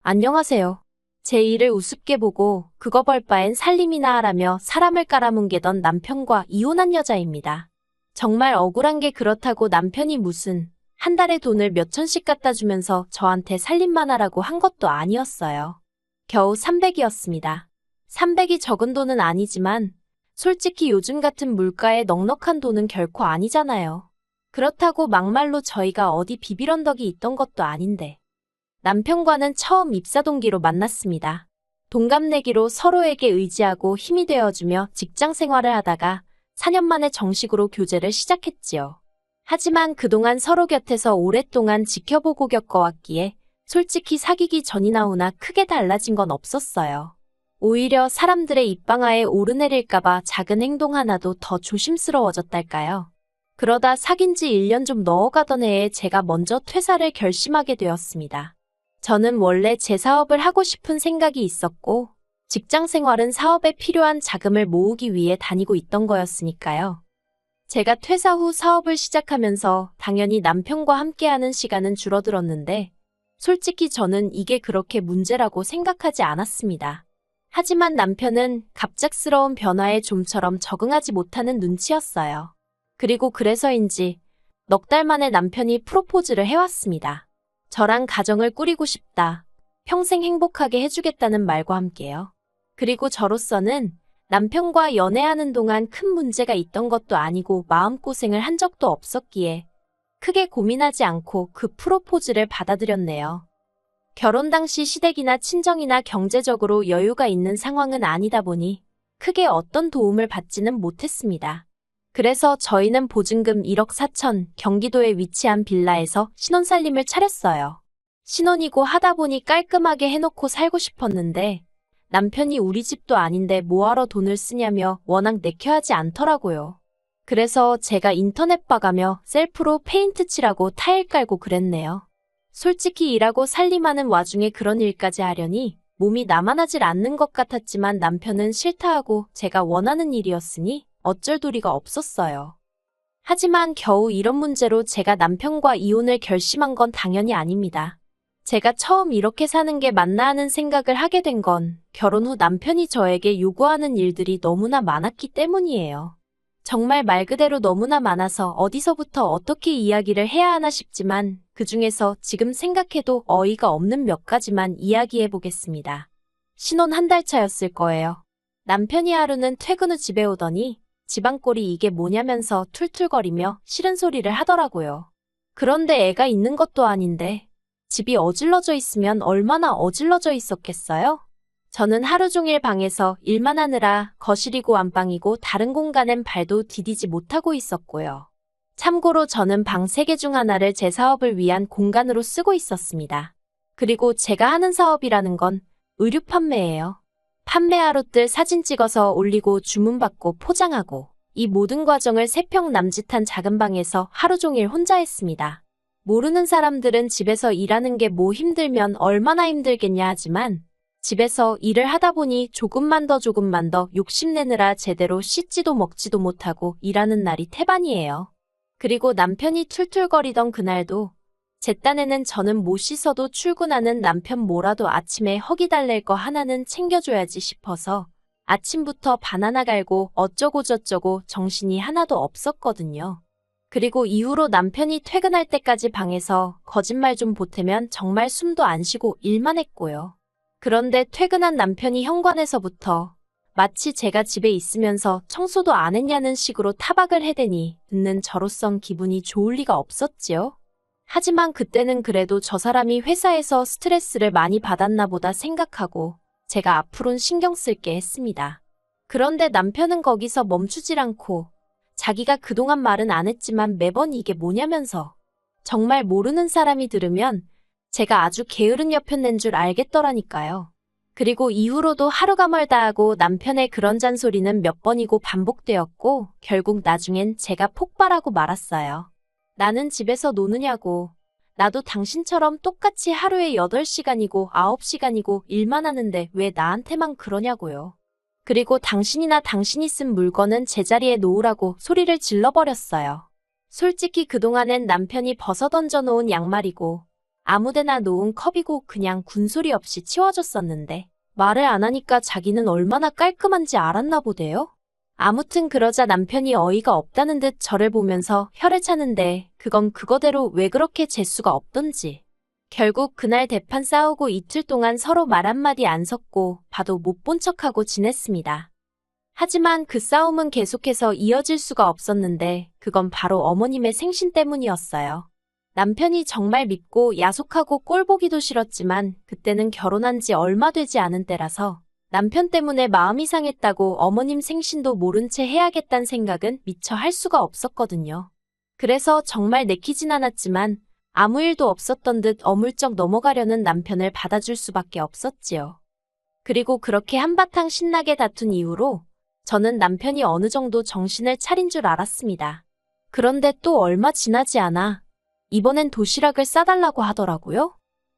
안녕하세요. 제 일을 우습게 보고 그거 벌 바엔 살림이나 하라며 사람을 깔아뭉개던 남편과 이혼한 여자입니다. 정말 억울한 게 그렇다고 남편이 무슨 한 달에 돈을 몇 천씩 갖다 주면서 저한테 살림만 하라고 한 것도 아니었어요. 겨우 300이었습니다. 300이 적은 돈은 아니지만 솔직히 요즘 같은 물가에 넉넉한 돈은 결코 아니잖아요. 그렇다고 막말로 저희가 어디 비빌 언덕이 있던 것도 아닌데. 남편과는 처음 입사 동기로 만났습니다. 동갑내기로 서로에게 의지하고 힘이 되어주며 직장 생활을 하다가 4년 만에 정식으로 교제를 시작했지요. 하지만 그동안 서로 곁에서 오랫동안 지켜보고 겪어왔기에 솔직히 사귀기 전이나 후나 크게 달라진 건 없었어요. 오히려 사람들의 입방아에 오르내릴까봐 작은 행동 하나도 더 조심스러워졌달까요. 그러다 사귄 지 1년 좀 넘어가던 해에 제가 먼저 퇴사를 결심하게 되었습니다. 저는 원래 제 사업을 하고 싶은 생각이 있었고, 직장 생활은 사업에 필요한 자금을 모으기 위해 다니고 있던 거였으니까요. 제가 퇴사 후 사업을 시작하면서 당연히 남편과 함께하는 시간은 줄어들었는데, 솔직히 저는 이게 그렇게 문제라고 생각하지 않았습니다. 하지만 남편은 갑작스러운 변화에 좀처럼 적응하지 못하는 눈치였어요. 그리고 그래서인지 넉 달 만에 남편이 프로포즈를 해왔습니다. 저랑 가정을 꾸리고 싶다. 평생 행복하게 해주겠다는 말과 함께요. 그리고 저로서는 남편과 연애하는 동안 큰 문제가 있던 것도 아니고 마음고생을 한 적도 없었기에 크게 고민하지 않고 그 프로포즈를 받아들였네요. 결혼 당시 시댁이나 친정이나 경제적으로 여유가 있는 상황은 아니다 보니 크게 어떤 도움을 받지는 못했습니다. 그래서 저희는 보증금 1억 4천, 경기도에 위치한 빌라에서 신혼살림을 차렸어요. 신혼이고 하다 보니 깔끔하게 해놓고 살고 싶었는데 남편이 우리 집도 아닌데 뭐하러 돈을 쓰냐며 워낙 내켜하지 않더라고요. 그래서 제가 인터넷 봐가며 셀프로 페인트 칠하고 타일 깔고 그랬네요. 솔직히 일하고 살림하는 와중에 그런 일까지 하려니 몸이 나만하질 않는 것 같았지만 남편은 싫다 하고 제가 원하는 일이었으니 어쩔 도리가 없었어요. 하지만 겨우 이런 문제로 제가 남편과 이혼을 결심한 건 당연히 아닙니다. 제가 처음 이렇게 사는 게 맞나 하는 생각을 하게 된 건 결혼 후 남편이 저에게 요구하는 일들이 너무나 많았기 때문이에요. 정말 말 그대로 너무나 많아서 어디서부터 어떻게 이야기를 해야 하나 싶지만 그중에서 지금 생각해도 어이가 없는 몇 가지만 이야기해 보겠습니다. 신혼 한 달 차였을 거예요. 남편이 하루는 퇴근 후 집에 오더니 집안꼴이 이게 뭐냐면서 툴툴거리며 싫은 소리를 하더라고요. 그런데 애가 있는 것도 아닌데 집이 어질러져 있으면 얼마나 어질러져 있었겠어요? 저는 하루 종일 방에서 일만 하느라 거실이고 안방이고 다른 공간엔 발도 디디지 못하고 있었고요. 참고로 저는 방 3개 중 하나를 제 사업을 위한 공간으로 쓰고 있었습니다. 그리고 제가 하는 사업이라는 건 의류 판매예요. 판매하루 뜰 사진 찍어서 올리고 주문받고 포장하고 이 모든 과정을 3평 남짓한 작은 방에서 하루 종일 혼자 했습니다. 모르는 사람들은 집에서 일하는 게 뭐 힘들면 얼마나 힘들겠냐 하지만 집에서 일을 하다 보니 조금만 더 욕심내느라 제대로 씻지도 먹지도 못하고 일하는 날이 태반이에요. 그리고 남편이 툴툴거리던 그날도 제 딴에는 저는 못 씻어도 출근하는 남편 뭐라도 아침에 허기 달랠 거 하나는 챙겨줘야지 싶어서 아침부터 바나나 갈고 어쩌고 저쩌고 정신이 하나도 없었거든요. 그리고 이후로 남편이 퇴근할 때까지 방에서 거짓말 좀 보태면 정말 숨도 안 쉬고 일만 했고요. 그런데 퇴근한 남편이 현관에서부터 마치 제가 집에 있으면서 청소도 안 했냐는 식으로 타박을 해대니 듣는 저로선 기분이 좋을 리가 없었지요. 하지만 그때는 그래도 저 사람이 회사에서 스트레스를 많이 받았나 보다 생각하고 제가 앞으론 신경 쓸게 했습니다. 그런데 남편은 거기서 멈추질 않고 자기가 그동안 말은 안 했지만 매번 이게 뭐냐면서 정말 모르는 사람이 들으면 제가 아주 게으른 여편 낸 줄 알겠더라니까요. 그리고 이후로도 하루가 멀다 하고 남편의 그런 잔소리는 몇 번이고 반복되었고 결국 나중엔 제가 폭발하고 말았어요. 나는 집에서 노느냐고. 나도 당신처럼 똑같이 하루에 8시간이고 9시간이고 일만 하는데 왜 나한테만 그러냐고요. 그리고 당신이나 당신이 쓴 물건은 제자리에 놓으라고 소리를 질러버렸어요. 솔직히 그동안엔 남편이 벗어던져 놓은 양말이고 아무데나 놓은 컵이고 그냥 군소리 없이 치워줬었는데 말을 안 하니까 자기는 얼마나 깔끔한지 알았나 보대요. 아무튼 그러자 남편이 어이가 없다는 듯 저를 보면서 혀를 차는데 그건 그거대로 왜 그렇게 재수가 없던지. 결국 그날 대판 싸우고 이틀 동안 서로 말 한마디 안 섞고 봐도 못 본 척하고 지냈습니다. 하지만 그 싸움은 계속해서 이어질 수가 없었는데 그건 바로 어머님의 생신 때문이었어요. 남편이 정말 밉고 야속하고 꼴보기도 싫었지만 그때는 결혼한 지 얼마 되지 않은 때라서 남편 때문에 마음이 상했다고 어머님 생신도 모른 채 해야겠다는 생각은 미처 할 수가 없었거든요. 그래서 정말 내키진 않았지만 아무 일도 없었던 듯 어물쩍 넘어가려는 남편을 받아줄 수밖에 없었지요. 그리고 그렇게 한바탕 신나게 다툰 이후로 저는 남편이 어느 정도 정신을 차린 줄 알았습니다. 그런데 또 얼마 지나지 않아 이번엔 도시락을 싸달라고 하더라고요.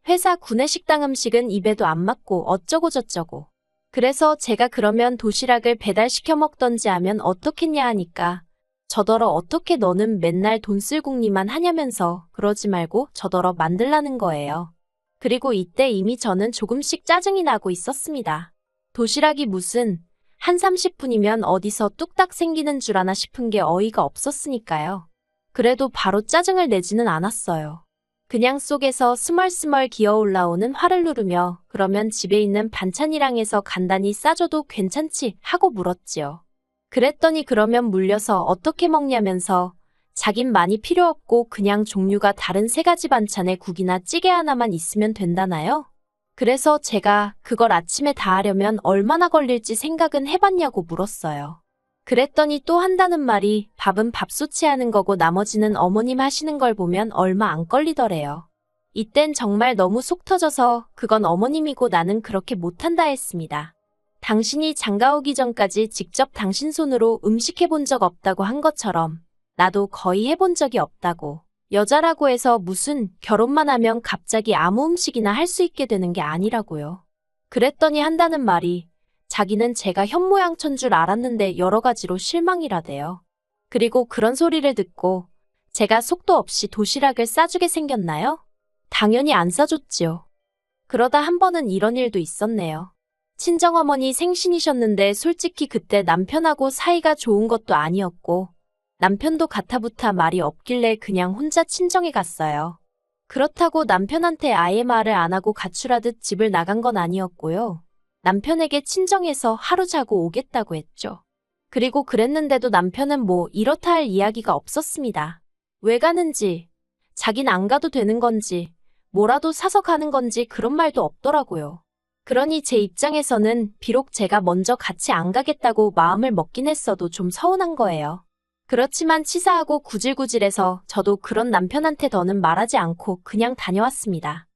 회사 구내식당 음식은 입에도 안 맞고 어쩌고 저쩌고. 그래서 제가 그러면 도시락을 배달시켜 먹던지 하면 어떻겠냐 하니까 저더러 어떻게 너는 맨날 돈 쓸 궁리만 하냐면서 그러지 말고 저더러 만들라는 거예요. 그리고 이때 이미 저는 조금씩 짜증이 나고 있었습니다. 도시락이 무슨 한 30분이면 어디서 뚝딱 생기는 줄 아나 싶은 게 어이가 없었으니까요. 그래도 바로 짜증을 내지는 않았어요. 그냥 속에서 스멀스멀 기어 올라오는 화를 누르며 그러면 집에 있는 반찬이랑 해서 간단히 싸줘도 괜찮지 하고 물었지요. 그랬더니 그러면 물려서 어떻게 먹냐면서 자긴 많이 필요 없고 그냥 종류가 다른 3가지 반찬에 국이나 찌개 하나만 있으면 된다나요? 그래서 제가 그걸 아침에 다 하려면 얼마나 걸릴지 생각은 해봤냐고 물었어요. 그랬더니 또 한다는 말이 밥은 밥솥이 하는 거고 나머지는 어머님 하시는 걸 보면 얼마 안 걸리더래요. 이땐 정말 너무 속 터져서 그건 어머님이고 나는 그렇게 못한다 했습니다. 당신이 장가 오기 전까지 직접 당신 손으로 음식 해본 적 없다고 한 것처럼 나도 거의 해본 적이 없다고. 여자라고 해서 무슨 결혼만 하면 갑자기 아무 음식이나 할 수 있게 되는 게 아니라고요. 그랬더니 한다는 말이 자기는 제가 현모양처인 줄 알았는데 여러 가지로 실망이라대요. 그리고 그런 소리를 듣고 제가 속도 없이 도시락을 싸주게 생겼나요? 당연히 안 싸줬지요. 그러다 한 번은 이런 일도 있었네요. 친정어머니 생신이셨는데 솔직히 그때 남편하고 사이가 좋은 것도 아니었고 남편도 가타부타 말이 없길래 그냥 혼자 친정에 갔어요. 그렇다고 남편한테 아예 말을 안 하고 가출하듯 집을 나간 건 아니었고요. 남편에게 친정에서 하루 자고 오겠다고 했죠. 그리고 그랬는데도 남편은 뭐 이렇다 할 이야기가 없었습니다. 왜 가는지, 자긴 안 가도 되는 건지, 뭐라도 사서 가는 건지 그런 말도 없더라고요. 그러니 제 입장에서는 비록 제가 먼저 같이 안 가겠다고 마음을 먹긴 했어도 좀 서운한 거예요. 그렇지만 치사하고 구질구질해서 저도 그런 남편한테 더는 말하지 않고 그냥 다녀왔습니다.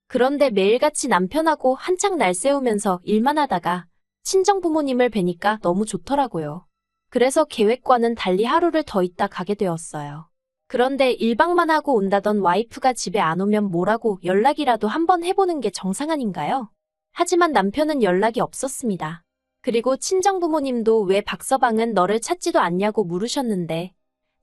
그런데 매일같이 남편하고 한창 날 세우면서 일만 하다가 친정 부모님을 뵈니까 너무 좋더라고요. 그래서 계획과는 달리 하루를 더 있다 가게 되었어요. 그런데 1박만 하고 온다던 와이프가 집에 안 오면 뭐라고 연락이라도 한번 해보는 게 정상 아닌가요? 하지만 남편은 연락이 없었습니다. 그리고 친정 부모님도 왜 박서방은 너를 찾지도 않냐고 물으셨는데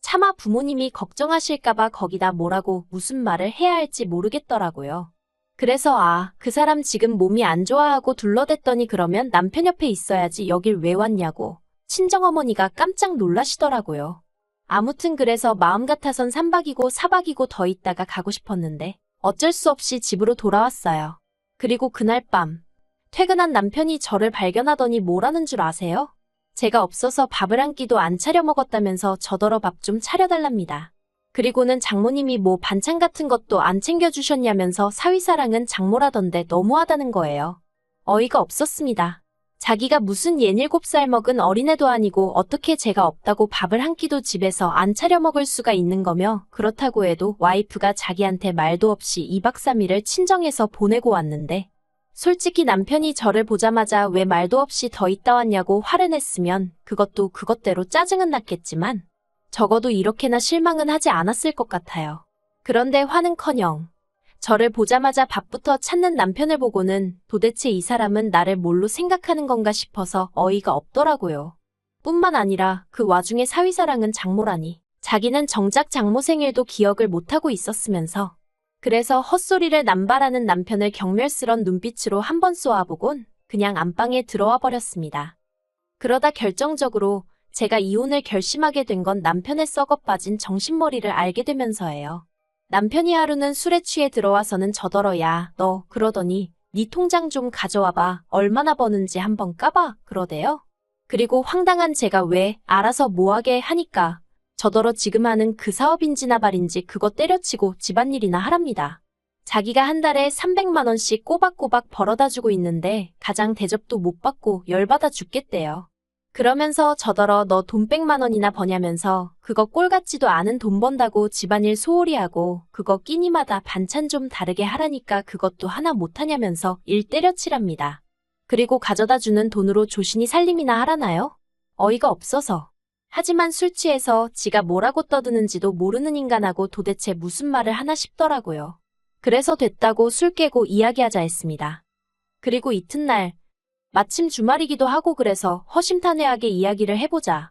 차마 부모님이 걱정하실까봐 거기다 뭐라고 무슨 말을 해야 할지 모르겠더라고요. 그래서 그 사람 지금 몸이 안 좋아하고 둘러댔더니 그러면 남편 옆에 있어야지 여길 왜 왔냐고 친정어머니가 깜짝 놀라시더라고요. 아무튼 그래서 마음 같아선 3박이고 4박이고 더 있다가 가고 싶었는데 어쩔 수 없이 집으로 돌아왔어요. 그리고 그날 밤 퇴근한 남편이 저를 발견하더니 뭐라는 줄 아세요? 제가 없어서 밥을 한 끼도 안 차려 먹었다면서 저더러 밥 좀 차려달랍니다. 그리고는 장모님이 뭐 반찬 같은 것도 안 챙겨주셨냐면서 사위사랑은 장모라던데 너무하다는 거예요. 어이가 없었습니다. 자기가 무슨 67살 먹은 어린애도 아니고 어떻게 제가 없다고 밥을 한 끼도 집에서 안 차려 먹을 수가 있는 거며 그렇다고 해도 와이프가 자기한테 말도 없이 2박 3일을 친정에서 보내고 왔는데 솔직히 남편이 저를 보자마자 왜 말도 없이 더 있다 왔냐고 화를 냈으면 그것도 그것대로 짜증은 났겠지만 적어도 이렇게나 실망은 하지 않았을 것 같아요. 그런데 화는커녕 저를 보자마자 밥부터 찾는 남편을 보고는 도대체 이 사람은 나를 뭘로 생각하는 건가 싶어서 어이가 없더라고요. 뿐만 아니라 그 와중에 사위사랑은 장모라니 자기는 정작 장모 생일도 기억을 못하고 있었으면서 그래서 헛소리를 남발하는 남편을 경멸스런 눈빛으로 한번 쏘아보곤 그냥 안방에 들어와 버렸습니다. 그러다 결정적으로 제가 이혼을 결심하게 된 건 남편의 썩어 빠진 정신머리를 알게 되면서예요. 남편이 하루는 술에 취해 들어와서는 저더러 야, 너 그러더니 네 통장 좀 가져와봐. 얼마나 버는지 한번 까봐. 그러대요. 그리고 황당한 제가 왜 알아서 뭐하게 하니까 저더러 지금 하는 그 사업인지나 발인지 그거 때려치고 집안일이나 하랍니다. 자기가 한 달에 300만 원씩 꼬박꼬박 벌어다 주고 있는데 가장 대접도 못 받고 열받아 죽겠대요. 그러면서 저더러 너 돈 100만 원이나 버냐면서 그거 꼴 같지도 않은 돈 번다고 집안일 소홀히 하고 그거 끼니마다 반찬 좀 다르게 하라니까 그것도 하나 못하냐면서 일 때려치랍니다. 그리고 가져다 주는 돈으로 조신이 살림이나 하라나요? 어이가 없어서. 하지만 술 취해서 지가 뭐라고 떠드는지도 모르는 인간하고 도대체 무슨 말을 하나 싶더라고요. 그래서 됐다고 술 깨고 이야기하자 했습니다. 그리고 이튿날 마침 주말이기도 하고 그래서 허심탄회하게 이야기를 해보자.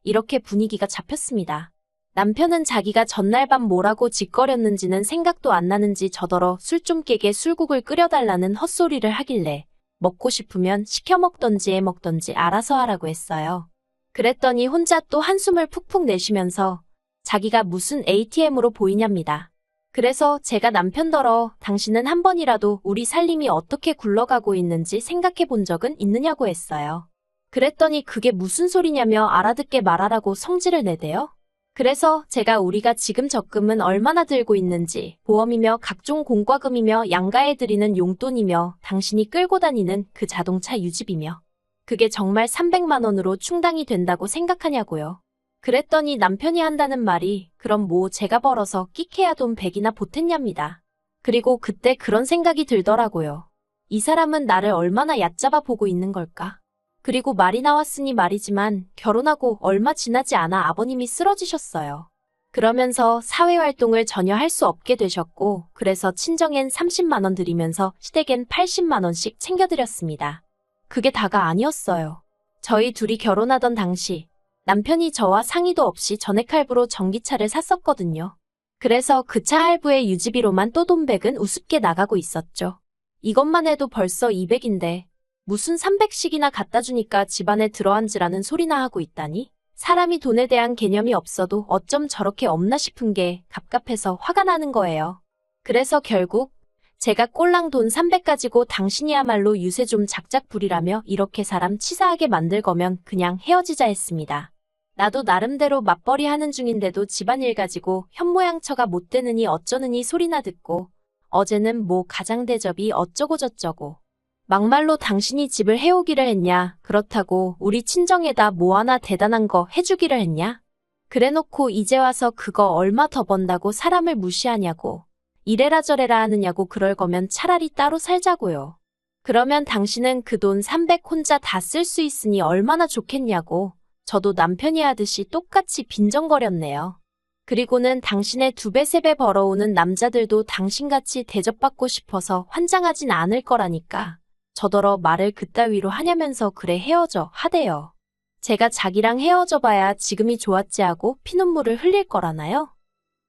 이렇게 분위기가 잡혔습니다. 남편은 자기가 전날 밤 뭐라고 짓거렸는지는 생각도 안 나는지 저더러 술 좀 깨게 술국을 끓여달라는 헛소리를 하길래 먹고 싶으면 시켜 먹던지 해 먹던지 알아서 하라고 했어요. 그랬더니 혼자 또 한숨을 푹푹 내쉬면서 자기가 무슨 ATM으로 보이냐입니다. 그래서 제가 남편더러 당신은 한 번이라도 우리 살림이 어떻게 굴러가고 있는지 생각해 본 적은 있느냐고 했어요. 그랬더니 그게 무슨 소리냐며 알아듣게 말하라고 성질을 내대요. 그래서 제가 우리가 지금 적금은 얼마나 들고 있는지 보험이며 각종 공과금이며 양가에 드리는 용돈이며 당신이 끌고 다니는 그 자동차 유지비며 그게 정말 300만 원으로 충당이 된다고 생각하냐고요. 그랬더니 남편이 한다는 말이 그럼 뭐 제가 벌어서 끽해야 돈 100이나 보탰냐입니다. 그리고 그때 그런 생각이 들더라고요. 이 사람은 나를 얼마나 얕잡아 보고 있는 걸까? 그리고 말이 나왔으니 말이지만 결혼하고 얼마 지나지 않아 아버님이 쓰러지셨어요. 그러면서 사회활동을 전혀 할 수 없게 되셨고 그래서 친정엔 30만 원 드리면서 시댁엔 80만 원씩 챙겨드렸습니다. 그게 다가 아니었어요. 저희 둘이 결혼하던 당시 남편이 저와 상의도 없이 전액 할부로 전기차를 샀었거든요. 그래서 그 차 할부의 유지비로만 또 돈 100은 우습게 나가고 있었죠. 이것만 해도 벌써 200인데 무슨 300씩이나 갖다 주니까 집안에 들어앉으라는 소리나 하고 있다니? 사람이 돈에 대한 개념이 없어도 어쩜 저렇게 없나 싶은 게 갑갑해서 화가 나는 거예요. 그래서 결국 제가 꼴랑 돈 300 가지고 당신이야말로 유세 좀 작작 부리라며 이렇게 사람 치사하게 만들 거면 그냥 헤어지자 했습니다. 나도 나름대로 맞벌이 하는 중인데도 집안일 가지고 현모양처가 못 되느니 어쩌느니 소리나 듣고 어제는 뭐 가장대접이 어쩌고 저쩌고 막말로 당신이 집을 해오기를 했냐 그렇다고 우리 친정에다 뭐 하나 대단한 거 해주기를 했냐 그래놓고 이제 와서 그거 얼마 더 번다고 사람을 무시하냐고 이래라 저래라 하느냐고 그럴 거면 차라리 따로 살자고요. 그러면 당신은 그 돈 300 혼자 다 쓸 수 있으니 얼마나 좋겠냐고 저도 남편이 하듯이 똑같이 빈정거렸네요. 그리고는 당신의 2배 3배 벌어오는 남자들도 당신같이 대접받고 싶어서 환장하진 않을 거라니까. 저더러 말을 그따위로 하냐면서 그래 헤어져 하대요. 제가 자기랑 헤어져 봐야 지금이 좋았지 하고 피눈물을 흘릴 거라나요?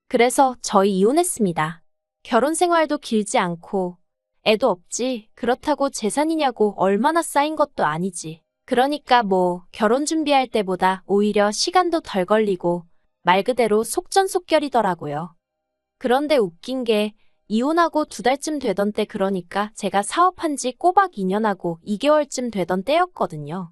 그래서 저희 이혼했습니다. 결혼 생활도 길지 않고 애도 없지 그렇다고 재산이냐고 얼마나 쌓인 것도 아니지. 그러니까 뭐 결혼 준비할 때보다 오히려 시간도 덜 걸리고 말 그대로 속전속결이더라고요. 그런데 웃긴 게 이혼하고 2달쯤 되던 때 그러니까 제가 사업한 지 꼬박 2년하고 2개월쯤 되던 때였거든요.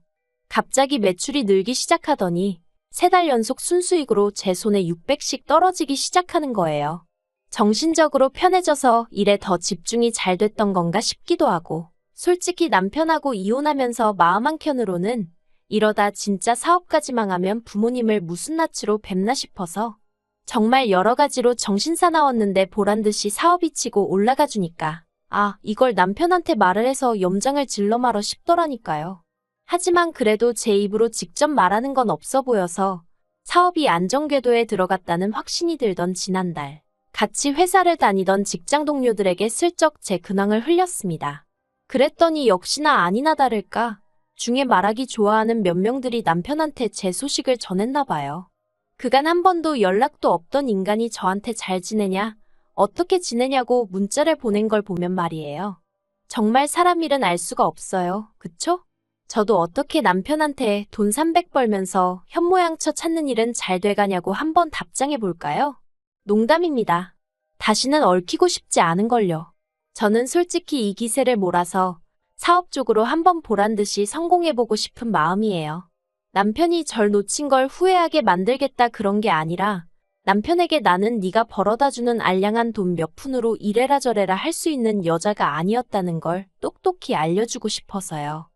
갑자기 매출이 늘기 시작하더니 3달 연속 순수익으로 제 손에 600씩 떨어지기 시작하는 거예요. 정신적으로 편해져서 일에 더 집중이 잘 됐던 건가 싶기도 하고 솔직히 남편하고 이혼하면서 마음 한켠으로는 이러다 진짜 사업까지 망하면 부모님을 무슨 낯으로 뵙나 싶어서 정말 여러 가지로 정신 사나웠는데 보란듯이 사업이 치고 올라가 주니까 아 이걸 남편한테 말을 해서 염장을 질러 말어 싶더라니까요. 하지만 그래도 제 입으로 직접 말하는 건 없어 보여서 사업이 안정궤도에 들어갔다는 확신이 들던 지난달 같이 회사를 다니던 직장 동료들에게 슬쩍 제 근황을 흘렸습니다. 그랬더니 역시나 아니나 다를까 중에 말하기 좋아하는 몇 명들이 남편한테 제 소식을 전했나 봐요. 그간 한 번도 연락도 없던 인간이 저한테 잘 지내냐? 어떻게 지내냐고 문자를 보낸 걸 보면 말이에요. 정말 사람 일은 알 수가 없어요. 그쵸? 저도 어떻게 남편한테 돈 300 벌면서 현모양처 찾는 일은 잘 돼가냐고 한번 답장해 볼까요? 농담입니다. 다시는 얽히고 싶지 않은걸요. 저는 솔직히 이 기세를 몰아서 사업적으로 한번 보란 듯이 성공해보고 싶은 마음이에요. 남편이 절 놓친 걸 후회하게 만들겠다 그런 게 아니라 남편에게 나는 네가 벌어다주는 알량한 돈 몇 푼으로 이래라 저래라 할 수 있는 여자가 아니었다는 걸 똑똑히 알려주고 싶어서요.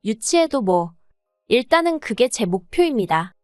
유치해도 뭐. 일단은 그게 제 목표입니다.